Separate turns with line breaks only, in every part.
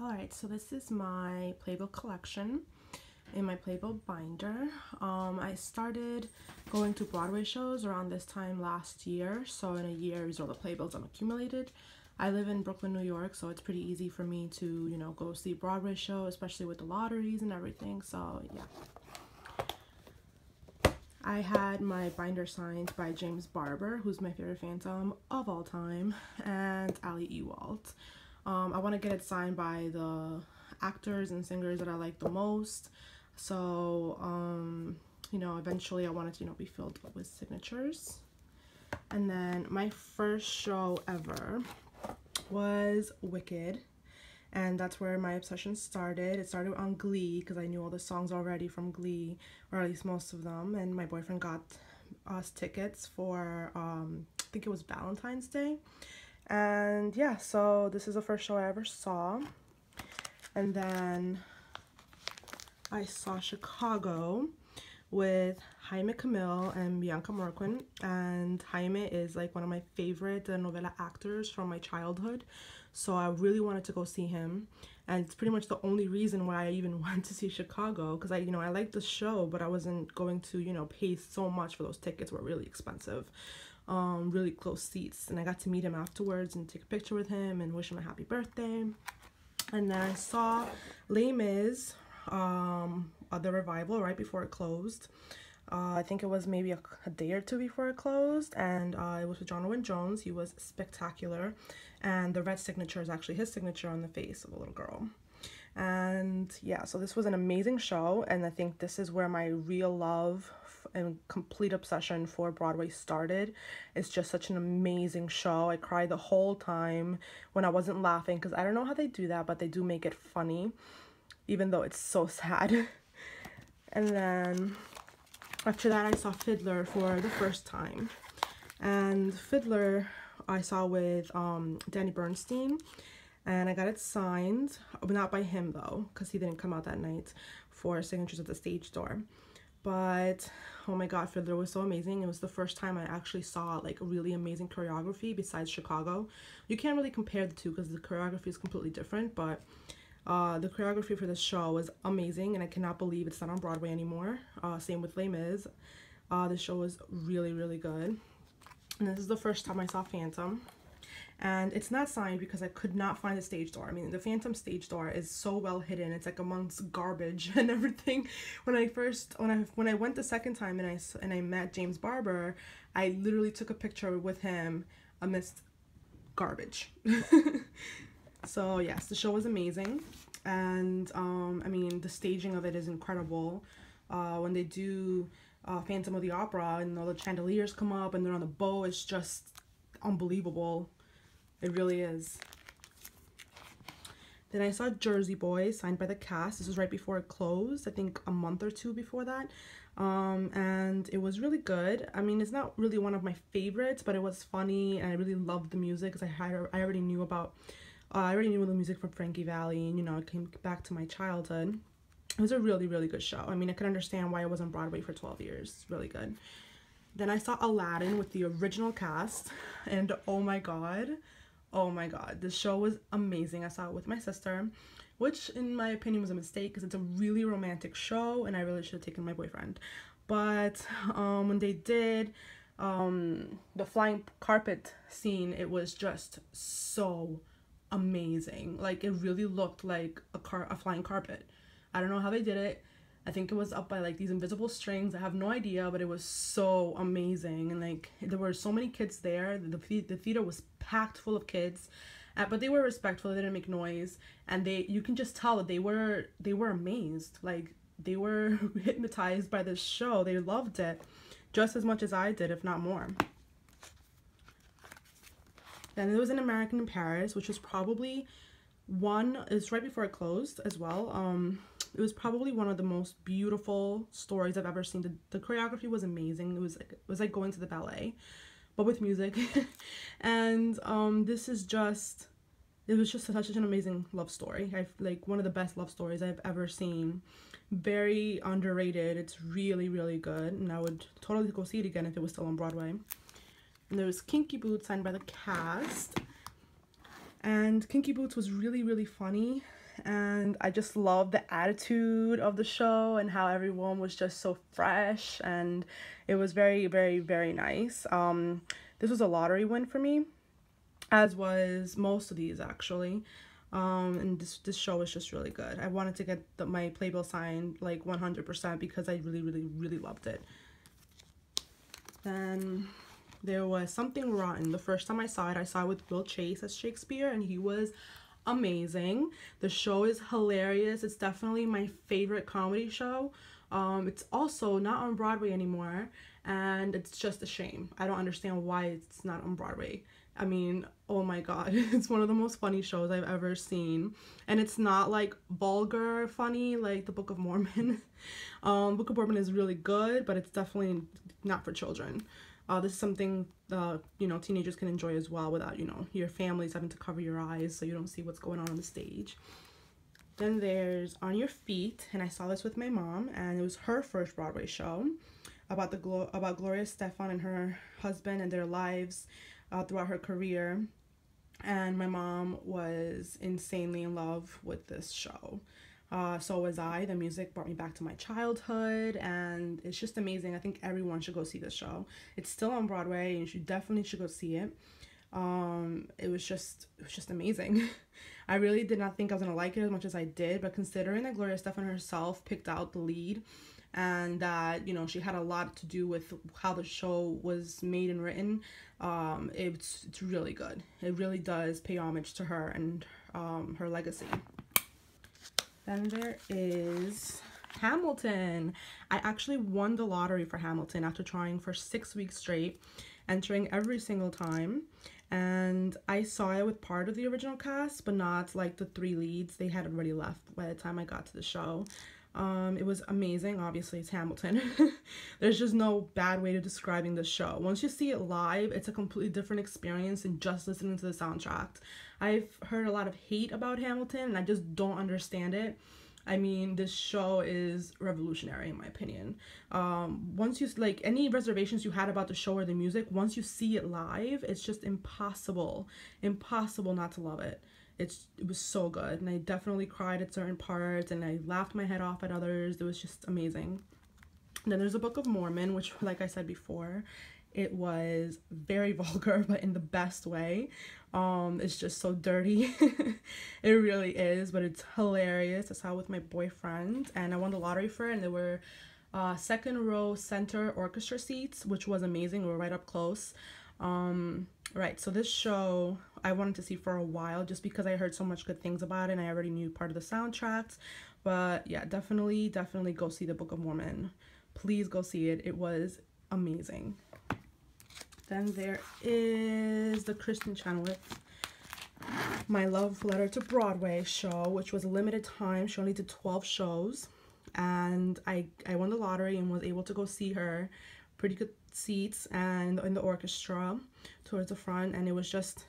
Alright, so this is my Playbill collection in my Playbill binder. I started going to Broadway shows around this time last year, so in a year these are all the Playbills I've accumulated. I live in Brooklyn, New York, so it's pretty easy for me to, go see a Broadway show, especially with the lotteries and everything, so yeah. I had my binder signed by James Barber, who's my favorite Phantom of all time, and Ali Ewald. I want to get it signed by the actors and singers that I like the most. So, eventually I want it to, be filled up with signatures. And then my first show ever was Wicked. And that's where my obsession started. It started on Glee because I knew all the songs already from Glee, or at least most of them. And my boyfriend got us tickets for, I think it was Valentine's Day. And yeah, so this is the first show I ever saw. And then I saw Chicago with Jaime Camil and Bianca Marquand. And Jaime is like one of my favorite novela actors from my childhood. So I really wanted to go see him. And it's pretty much the only reason why I even went to see Chicago. Because I liked the show, but I wasn't going to, pay so much for those tickets. Were really expensive. Really close seats, and I got to meet him afterwards and take a picture with him and wish him a happy birthday. And then I saw Les Mis, the revival, right before it closed. I think it was maybe a day or two before it closed, and it was with John Owen Jones. He was spectacular, and the red signature is actually his signature on the face of a little girl. And yeah, so this was an amazing show, and I think this is where my real love and complete obsession for Broadway started. It's just such an amazing show. I cried the whole time when I wasn't laughing, because I don't know how they do that, but they do make it funny, even though it's so sad. And then after that, I saw Fiddler for the first time. And Fiddler I saw with Danny Bernstein. And I got it signed, but not by him though, because he didn't come out that night for signatures at the stage door. But oh my god, Fiddler was so amazing. It was the first time I actually saw like a really amazing choreography besides Chicago. You can't really compare the two because the choreography is completely different, but the choreography for this show was amazing, and I cannot believe it's not on Broadway anymore. Same with Les Mis. The show was really, really good. And this is the first time I saw Phantom. And it's not signed because I could not find the stage door. I mean, the Phantom stage door is so well hidden. It's like amongst garbage and everything. When I went the second time and I met James Barber, I literally took a picture with him amidst garbage. So yes, the show was amazing, and I mean, the staging of it is incredible. When they do Phantom of the Opera and all the chandeliers come up and they're on the bow, it's just unbelievable. It really is. Then I saw Jersey Boys signed by the cast. This was right before it closed, I think a month or two before that. And it was really good. I mean, it's not really one of my favorites, but it was funny, and I really loved the music because I already knew the music from Frankie Valli, and it came back to my childhood. It was a really, really good show. I mean, I could understand why it was on Broadway for 12 years. It's really good. Then I saw Aladdin with the original cast, and oh my god, this show was amazing. I saw it with my sister, which in my opinion was a mistake because it's a really romantic show and I really should have taken my boyfriend. But when they did the flying carpet scene, it was just so amazing. Like, it really looked like a flying carpet. I don't know how they did it. I think it was up by like these invisible strings. I have no idea, but it was so amazing. And like, there were so many kids there. The theater was packed full of kids, but they were respectful. They didn't make noise, and you can just tell that they were amazed. Like, they were hypnotized by this show. They loved it just as much as I did, if not more. Then there was An American in Paris, which was probably it's right before it closed as well. It was probably one of the most beautiful stories I've ever seen. The choreography was amazing. It was like going to the ballet, but with music. And it was just such an amazing love story. Like one of the best love stories I've ever seen. Very underrated. It's really, really good, and I would totally go see it again if it was still on Broadway. And there was Kinky Boots signed by the cast. And Kinky Boots was really, really funny. and I just loved the attitude of the show and how everyone was just so fresh, and it was very, very, very nice. This was a lottery win for me, as was most of these actually. And this show was just really good. I wanted to get my Playbill signed like 100% because I really, really, really loved it. Then there was Something Rotten. The first time I saw it with Will Chase as Shakespeare, and he was amazing. The show is hilarious. It's definitely my favorite comedy show. It's also not on Broadway anymore, and it's just a shame. I don't understand why it's not on Broadway. I mean, oh my god, it's one of the most funny shows I've ever seen. And it's not like vulgar funny like the Book of Mormon. Book of Mormon is really good, but it's definitely not for children. This is something you know, teenagers can enjoy as well without, you know, your families having to cover your eyes so you don't see what's going on the stage. Then there's On Your Feet, and I saw this with my mom, and it was her first Broadway show about Gloria Estefan and her husband and their lives throughout her career. And my mom was insanely in love with this show. So was I. The music brought me back to my childhood, and it's just amazing. I think everyone should go see this show. It's still on Broadway, and you definitely should go see it. It was just amazing. I really did not think I was gonna like it as much as I did, but considering that Gloria Estefan herself picked out the lead, and that, you know, she had a lot to do with how the show was made and written, it's really good. It really does pay homage to her and her legacy. Then there is Hamilton. I actually won the lottery for Hamilton after trying for 6 weeks straight, entering every single time. And I saw it with part of the original cast, but not like the 3 leads. They had already left by the time I got to the show. It was amazing. Obviously, it's Hamilton. There's just no bad way to describing the show. Once you see it live, it's a completely different experience than just listening to the soundtrack. I've heard a lot of hate about Hamilton, and I just don't understand it. I mean, this show is revolutionary in my opinion. Once you, like, any reservations you had about the show or the music, once you see it live, it's just impossible not to love it. It was so good, and I definitely cried at certain parts, and I laughed my head off at others. It was just amazing. And then there's the Book of Mormon, which, like I said before, it was very vulgar, but in the best way. It's just so dirty. It really is, but it's hilarious. I saw it with my boyfriend, and I won the lottery for it, and there were second row center orchestra seats, which was amazing. We were right up close. Right, so this show I wanted to see for a while just because I heard so much good things about it, and I already knew part of the soundtracks. But yeah, definitely go see the Book of Mormon. Please go see it. It was amazing. Then there is the Kristen Chenoweth My Love Letter to Broadway show, which was a limited time. She only did 12 shows, and I won the lottery and was able to go see her. Pretty good seats and in the orchestra towards the front, and it was just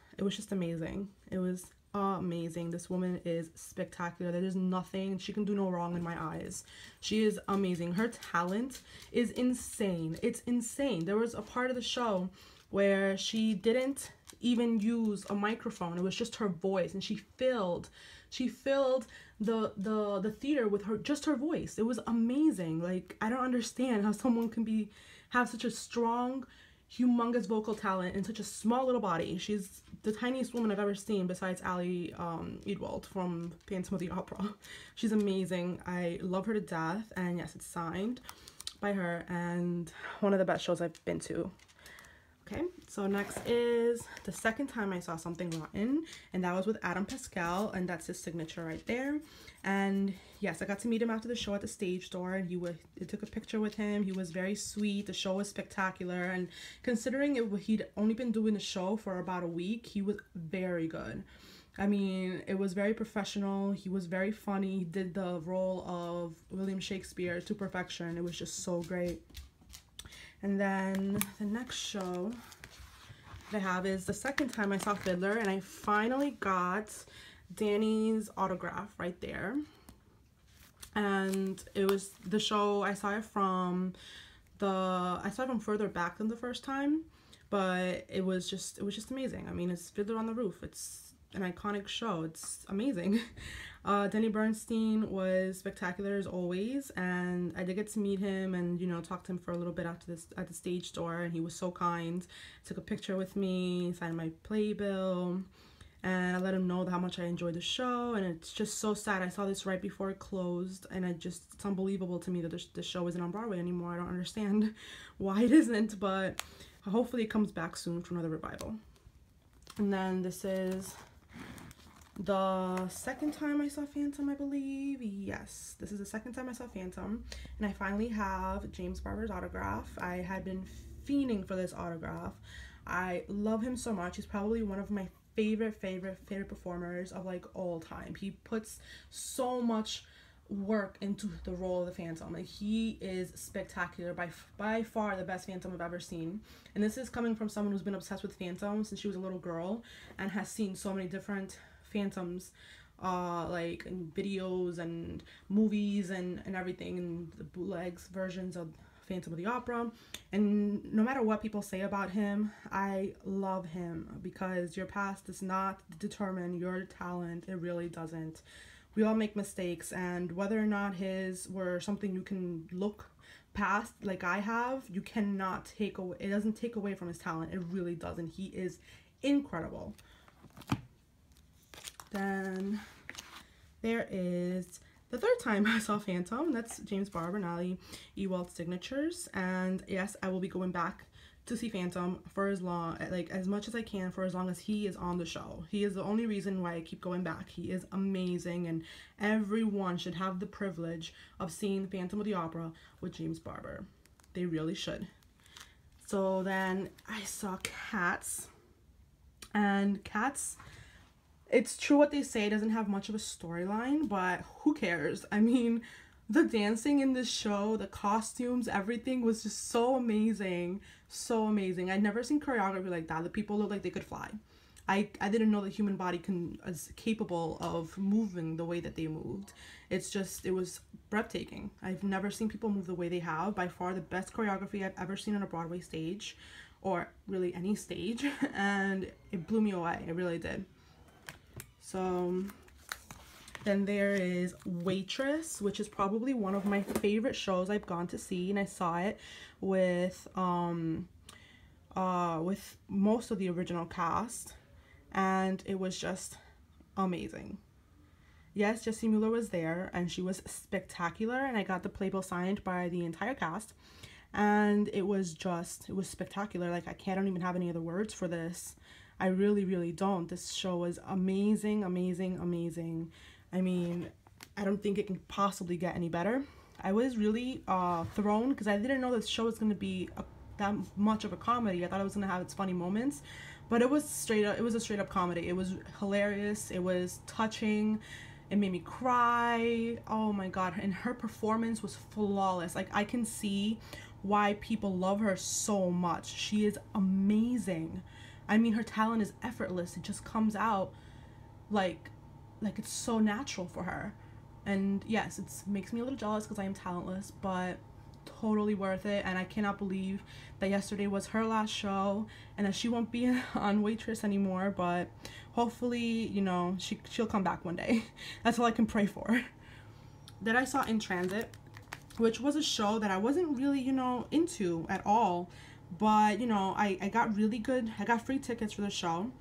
amazing. It was amazing. This woman is spectacular. There's nothing, she can do no wrong in my eyes. She is amazing. Her talent is insane. It's insane. There was a part of the show where she didn't even use a microphone. It was just her voice, and she filled the theater with her voice. It was amazing. Like, I don't understand how someone can have such a strong, humongous vocal talent in such a small little body. She's the tiniest woman I've ever seen besides Ali Ewoldt from Phantom of the Opera. She's amazing. I love her to death, and yes, it's signed by her, and one of the best shows I've been to. Okay, so next is the second time I saw Something Rotten, and that was with Adam Pascal, and that's his signature right there. And yes, I got to meet him after the show at the stage door, and I took a picture with him. He was very sweet. The show was spectacular, and considering he'd only been doing the show for about a week, he was very good. I mean, it was very professional. He was very funny. He did the role of William Shakespeare to perfection. It was just so great. And then the next show that I have is the second time I saw Fiddler, and I finally got Danny's autograph right there. And it was the show, I saw it from further back than the first time, but it was just amazing. I mean, it's Fiddler on the Roof. It's an iconic show. It's amazing. Denny Bernstein was spectacular as always, and I did get to meet him and, you know, talk to him for a little bit after this at the stage door, and he was so kind. Took a picture with me, signed my playbill, and I let him know how much I enjoyed the show. And it's just so sad. I saw this right before it closed, and it's unbelievable to me that the show isn't on Broadway anymore. I don't understand why it isn't, but hopefully it comes back soon for another revival. And then this is the second time I saw Phantom, I believe. Yes, this is the second time I saw Phantom, and I finally have James Barber's autograph. I had been fiending for this autograph. I love him so much. He's probably one of my favorite performers of like all time. He puts so much work into the role of the Phantom. Like, he is spectacular, by far the best Phantom I've ever seen. And this is coming from someone who's been obsessed with Phantom since she was a little girl and has seen so many different Phantoms like in videos and movies and everything, and the bootlegs versions of Phantom of the Opera. And no matter what people say about him, I love him, because your past does not determine your talent. It really doesn't. We all make mistakes, and whether or not his were something you can look past like I have, you cannot take away, it doesn't take away from his talent. It really doesn't. He is incredible. Then there is the third time I saw Phantom. That's James Barber and Ali Ewald's signatures. And yes, I will be going back to see Phantom for as much as I can, for as long as he is on the show. He is the only reason why I keep going back. He is amazing, and everyone should have the privilege of seeing Phantom of the Opera with James Barber. They really should. So then I saw Cats, and Cats, it's true what they say, it doesn't have much of a storyline, but who cares? I mean, the dancing in this show, the costumes, everything was just so amazing. So amazing. I'd never seen choreography like that. The people looked like they could fly. I didn't know the human body is capable of moving the way that they moved. It was breathtaking. I've never seen people move the way they have. By far the best choreography I've ever seen on a Broadway stage, or really any stage, and it blew me away. It really did. So then there is Waitress, which is probably one of my favorite shows I've gone to see, and I saw it with most of the original cast, and it was just amazing. Yes, Jessie Mueller was there, and she was spectacular, and I got the playbill signed by the entire cast, and it was spectacular. Like, I don't even have any other words for this. I really don't. This show was amazing. I mean, I don't think it can possibly get any better. I was really thrown, because I didn't know this show was going to be that much of a comedy. I thought it was going to have its funny moments, but it was a straight up comedy. It was hilarious. It was touching. It made me cry. Oh my god. And her performance was flawless. Like, I can see why people love her so much. She is amazing. I mean, her talent is effortless. It just comes out like it's so natural for her. And yes, it makes me a little jealous because I am talentless, but totally worth it. And I cannot believe that yesterday was her last show and that she won't be on Waitress anymore, but hopefully, you know, she'll come back one day. That's all I can pray for. Then I saw In Transit, which was a show that I wasn't really, you know, into at all. But, you know, I got free tickets for the show,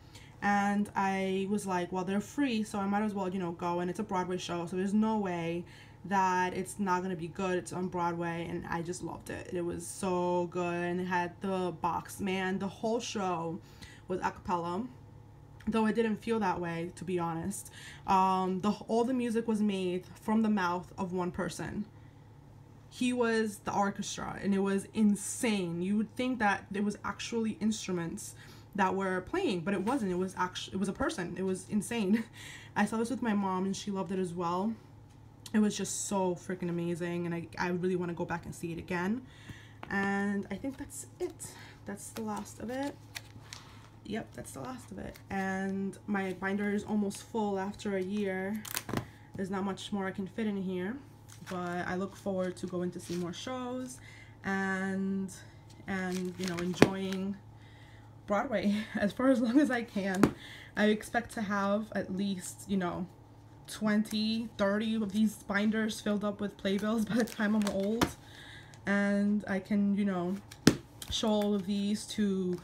and I was like, well, they're free, so I might as well, you know, go. And it's a Broadway show, so there's no way that it's not gonna be good. It's on Broadway, and I just loved it. It was so good, and it had the box. Man, the whole show was a cappella, though it didn't feel that way, to be honest. All the music was made from the mouth of one person. He was the orchestra, and it was insane. You would think that it was actually instruments that were playing, but it wasn't. It was a person. It was insane. I saw this with my mom, and she loved it as well. It was just so freaking amazing, and I really want to go back and see it again. And I think that's it. That's the last of it. Yep, that's the last of it. And my binder is almost full after a year. There's not much more I can fit in here. But I look forward to going to see more shows and you know, enjoying Broadway for as long as I can. I expect to have at least, you know, 20, 30 of these binders filled up with playbills by the time I'm old, and I can, you know, show all of these to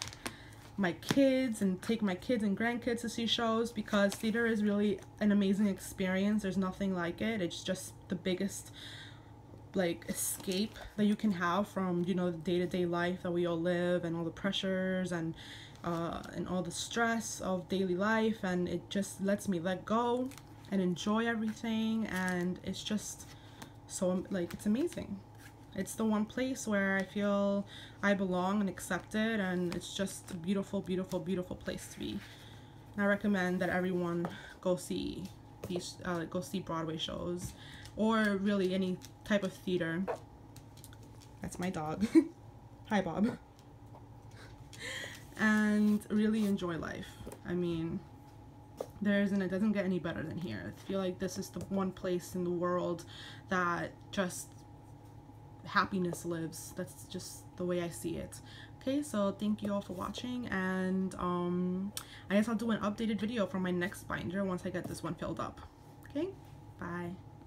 my kids and take my kids and grandkids to see shows, because theater is really an amazing experience. There's nothing like it. It's just the biggest like escape that you can have from, you know, the day-to-day life that we all live, and all the pressures and all the stress of daily life, and it just lets me let go and enjoy everything, and it's just so, like, it's amazing. It's the one place where I feel I belong and accepted, and it's just a beautiful, beautiful, beautiful place to be. And I recommend that everyone go see these, go see Broadway shows, or really any type of theater. That's my dog. Hi, Bob. And really enjoy life. I mean, it doesn't get any better than here. I feel like this is the one place in the world that just happiness lives. That's just the way I see it. Okay, so thank you all for watching, and I guess I'll do an updated video for my next binder once I get this one filled up. Okay, bye.